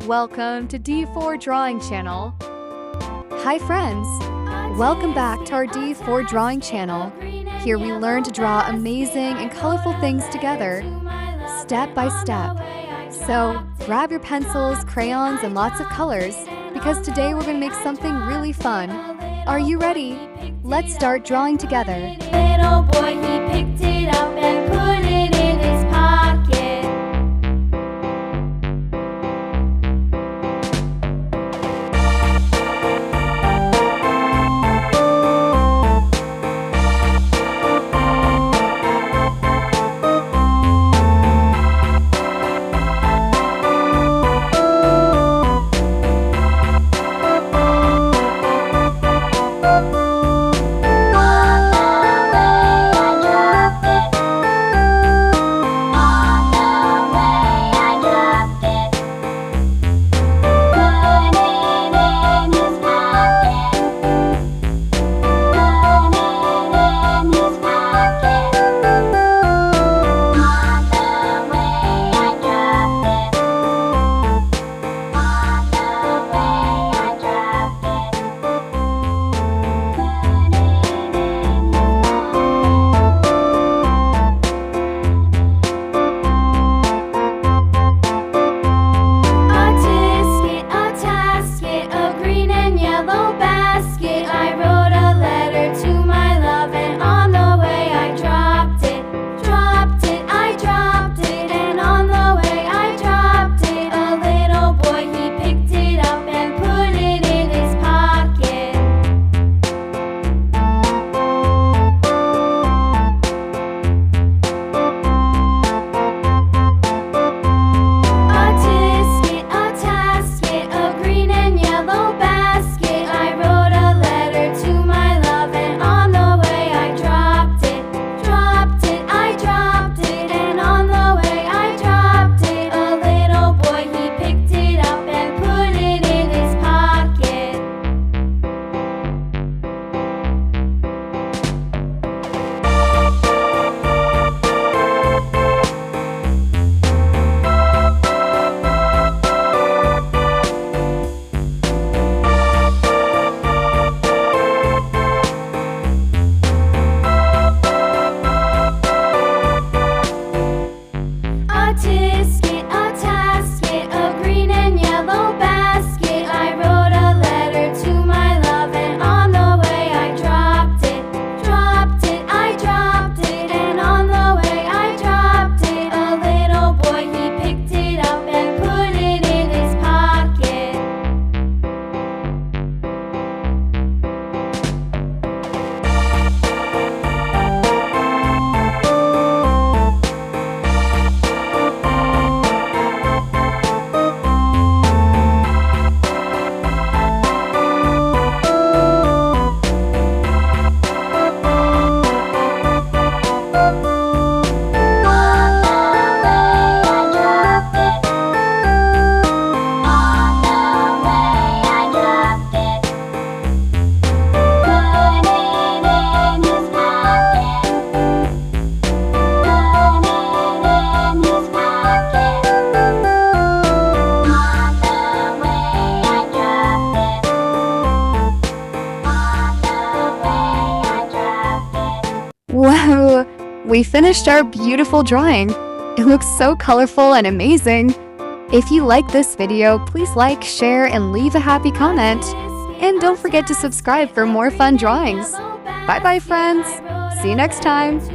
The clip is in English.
Welcome to D4 Drawing Channel. Hi friends, welcome back to our D4 Drawing Channel. Here we learn to draw amazing and colorful things together, step by step. So grab your pencils, crayons, and lots of colors, because today we're going to make something really fun. Are you ready? Let's start drawing together. Little boy, he picked it up and put it in his pocket. Wow, we finished our beautiful drawing. It looks so colorful and amazing. If you like this video, please like, share, and leave a happy comment. And don't forget to subscribe for more fun drawings. Bye-bye, friends. See you next time.